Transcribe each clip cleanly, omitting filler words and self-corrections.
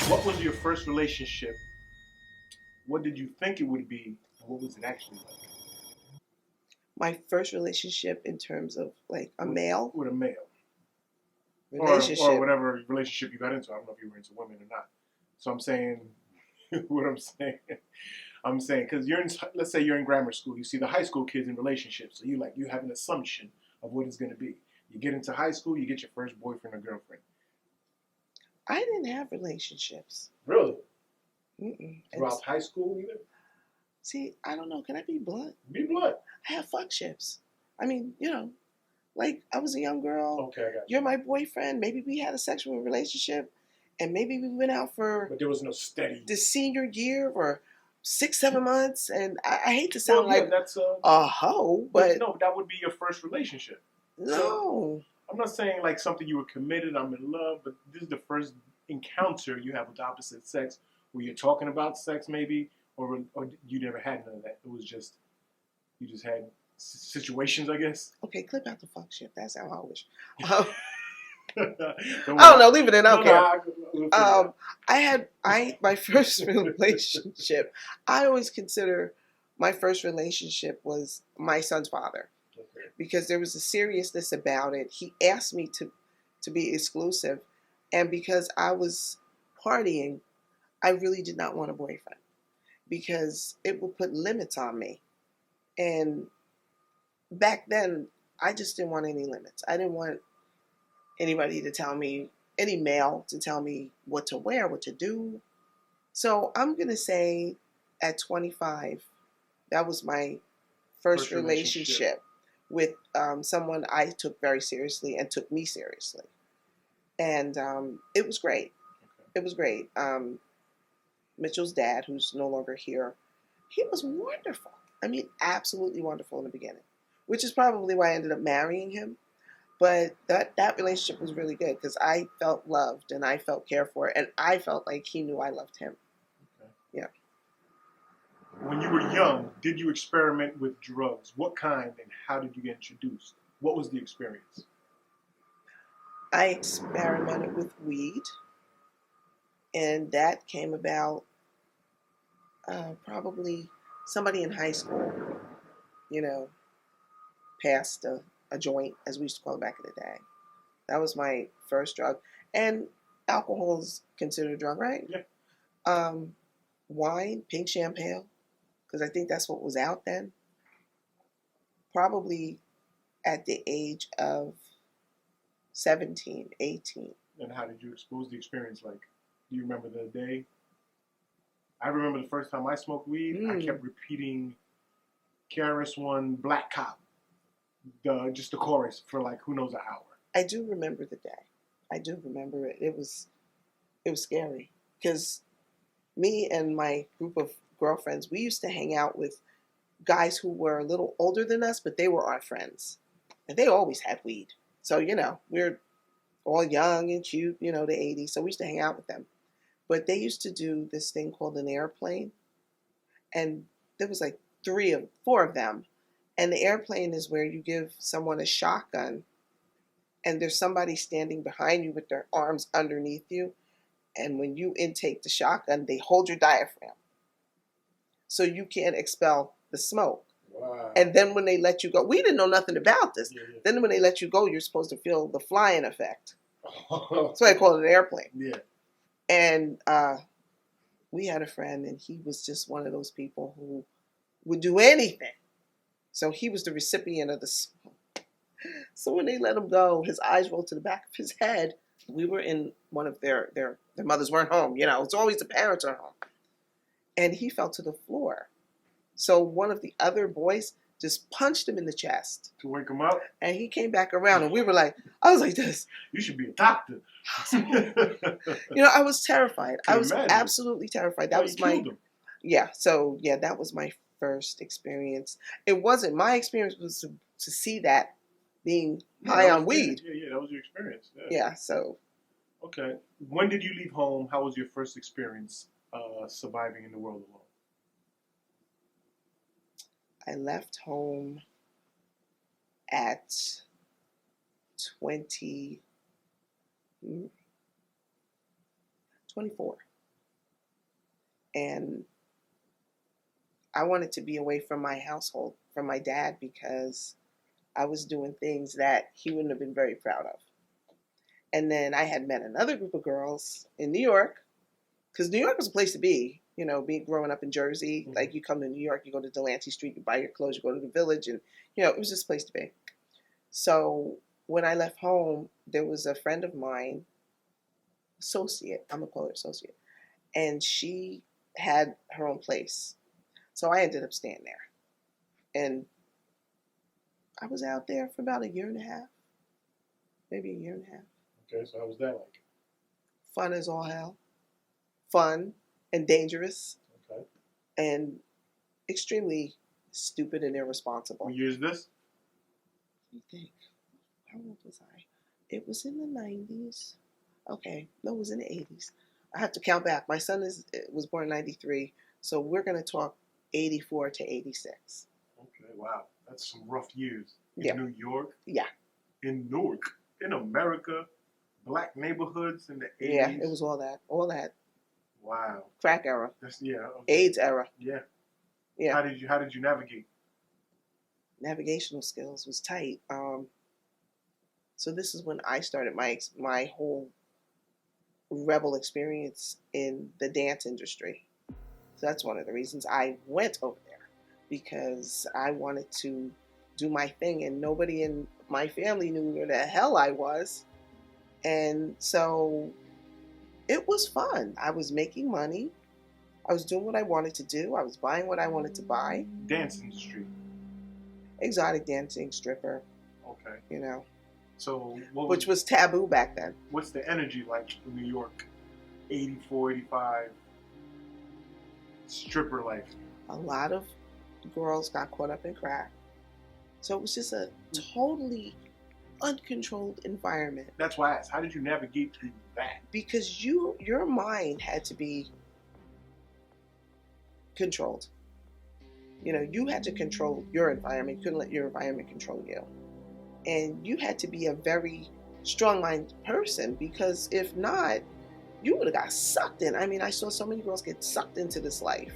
What was your first relationship? What did you think it would be? And what was it actually like? My first relationship in terms of like a male With a male. relationship. Or whatever relationship you got into. I don't know if you were into women or not. So I'm saying, what I'm saying, because let's say you're in grammar school. You see the high school kids in relationships. So you have an assumption of what it's going to be. You get into high school, you get your first boyfriend or girlfriend. I didn't have relationships. Really? Mm-mm. Throughout high school either? See, I don't know. Can I be blunt? Be blunt. I have fuckships. I mean, like I was a young girl. Okay, I got you. You're my boyfriend. Maybe we had a sexual relationship, and maybe we went out for. But there was no steady. The senior year or 6-7 months, and I hate to sound like that's a hoe, but no, that would be your first relationship. No. So, I'm not saying like something you were committed, I'm in love, but this is the first encounter you have with the opposite sex where you're talking about sex maybe, or you never had none of that. It was just, you just had situations, I guess. Okay, clip out the fuck shit. That's how I wish. I don't know, leave it in, I don't care. My first relationship, I always consider my first relationship was my son's father. Okay. Because there was a seriousness about it. He asked me to be exclusive, and because I was partying, I really did not want a boyfriend because it would put limits on me. And back then, I just didn't want any limits. I didn't want anybody to tell me, any male to tell me what to wear, what to do. So I'm going to say at 25, that was my first relationship with someone I took very seriously and took me seriously. And it was great. Okay. It was great. Mitchell's dad, who's no longer here, he was wonderful. I mean, absolutely wonderful in the beginning, which is probably why I ended up marrying him. But that relationship was really good because I felt loved and I felt cared for, and I felt like he knew I loved him. Okay. Yeah. When you were young, did you experiment with drugs? What kind and how did you get introduced? What was the experience? I experimented with weed, and that came about probably somebody in high school, passed a joint, as we used to call it back in the day. That was my first drug. And alcohol is considered a drug, right? Yeah. Wine, pink champagne, because I think that's what was out then. Probably at the age of 17, 18. And how did you expose the experience like? Do you remember the day? I remember the first time I smoked weed, I kept repeating KRS-One Black Cop. Just the chorus for like who knows an hour. I do remember the day. I do remember it. It was scary because me and my group of girlfriends, we used to hang out with guys who were a little older than us, but they were our friends, and they always had weed. So we're all young and cute, the 80s. So we used to hang out with them, but they used to do this thing called an airplane, and there was like 4 of them. And the airplane is where you give someone a shotgun and there's somebody standing behind you with their arms underneath you. And when you intake the shotgun, they hold your diaphragm so you can't expel the smoke. Wow. And then when they let you go, we didn't know nothing about this. Yeah. Then when they let you go, you're supposed to feel the flying effect. That's why I call it an airplane. Yeah. And we had a friend, and he was just one of those people who would do anything. So he was the recipient of the smoke. So when they let him go, his eyes rolled to the back of his head. We were in one of their mothers weren't home. It's always the parents are home. And he fell to the floor. So one of the other boys just punched him in the chest. To wake him up? And he came back around, and we were like, I was like this. You should be a doctor. I was terrified. I was absolutely terrified. That was my... Yeah, so that was my first experience. It wasn't my experience was to see that being high on weed. Yeah, that was your experience. Yeah, so. Okay. When did you leave home? How was your first experience surviving in the world alone? I left home at 24. And I wanted to be away from my household, from my dad, because I was doing things that he wouldn't have been very proud of. And then I had met another group of girls in New York, because New York was a place to be. You know, growing up in Jersey, like you come to New York, you go to Delancey Street, you buy your clothes, you go to the Village, and it was just a place to be. So when I left home, there was a friend of mine, associate, I'm gonna call her associate, and she had her own place. So I ended up staying there, and I was out there for about a year and a half, maybe a year and a half. Okay, so how was that like? Fun as all hell. Fun and dangerous. Okay. And extremely stupid and irresponsible. What year is this? Let me think. How old was I? It was in the 90s. Okay, no, it was in the 80s. I have to count back. My son was born in 93, so we're going to talk 84 to 86. Okay, wow. That's some rough years. Yeah. In New York? Yeah. In Newark? In America? Black neighborhoods in the 80s? Yeah, it was all that. All that. Wow. Crack era. Okay. AIDS era. Yeah. Yeah. How did you navigate? Navigational skills was tight. So this is when I started my whole rebel experience in the dance industry. So that's one of the reasons I went over there, because I wanted to do my thing, and nobody in my family knew where the hell I was. And so it was fun. I was making money. I was doing what I wanted to do. I was buying what I wanted to buy. Dance industry. Exotic dancing, stripper. Okay. So which was taboo back then. What's the energy like in New York? 84, 85 stripper life. A lot of girls got caught up in crack. So it was just a totally uncontrolled environment. That's why I asked, how did you navigate through that? Because your mind had to be controlled. You had to control your environment. You couldn't let your environment control you. And you had to be a very strong-minded person, because if not, you would have got sucked in. I mean, I saw so many girls get sucked into this life.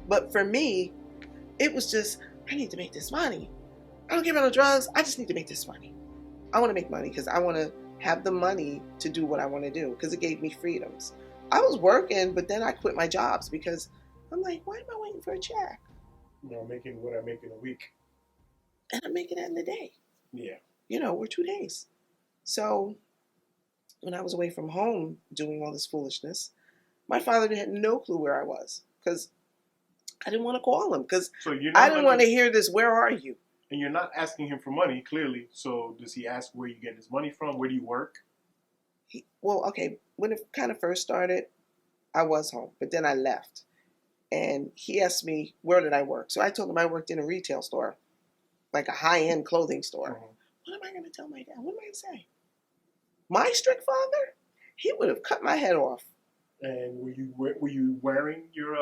But for me, it was just, I need to make this money. I don't care about no drugs. I just need to make this money. I want to make money because I want to have the money to do what I want to do, because it gave me freedoms. I was working, but then I quit my jobs because I'm like, why am I waiting for a check? Making what I make in a week. And I'm making that in a day. Yeah. Or 2 days. So when I was away from home doing all this foolishness, my father had no clue where I was, because I didn't want to call him, because I didn't want to hear this, where are you? And you're not asking him for money, clearly. So does he ask where you get his money from? Where do you work? Okay, when it kind of first started, I was home, but then I left. And he asked me, where did I work? So I told him I worked in a retail store, like a high-end clothing store. Mm-hmm. What am I going to tell my dad? What am I going to say? My strict father? He would have cut my head off. And were you wearing your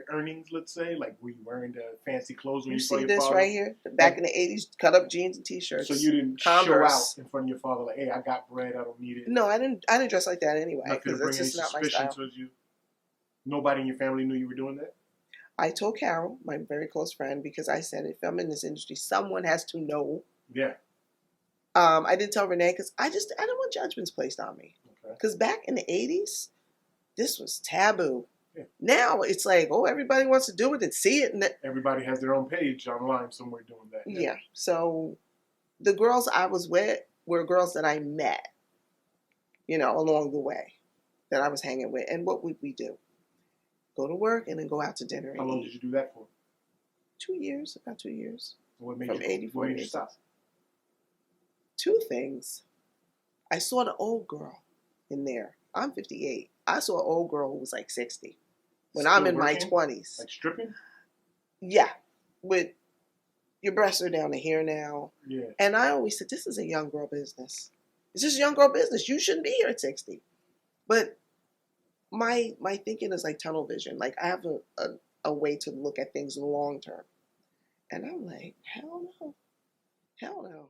earnings, let's say? Like, were you wearing the fancy clothes when you saw your father? You see this right here? Back in the 80s, cut up jeans and T-shirts. So you didn't show out in front of your father like, hey, I got bread, I don't need it? No, I didn't dress like that anyway, because that's just not my style. Towards you? Nobody in your family knew you were doing that? I told Carol, my very close friend, because I said, if I'm in this industry, someone has to know. Yeah. I didn't tell Renee because I didn't want judgments placed on me. Because back in the 80s, this was taboo. Yeah. Now it's like, oh, everybody wants to do it and see it. And everybody has their own page online somewhere doing that. Yeah. So the girls I was with were girls that I met, along the way that I was hanging with. And what would we do? Go to work and then go out to dinner. How long did you do that for? 2 years, about 2 years. What made from you 84 years stop? 2 things. I saw the old girl in there. I'm 58. I saw an old girl who was like 60 when I'm in my 20s. Like stripping? Yeah. With your breasts are down to here now. Yeah. And I always said, this is a young girl business. It's just a young girl business. You shouldn't be here at 60. But my thinking is like tunnel vision. Like I have a way to look at things long term. And I'm like, hell no. Hell no.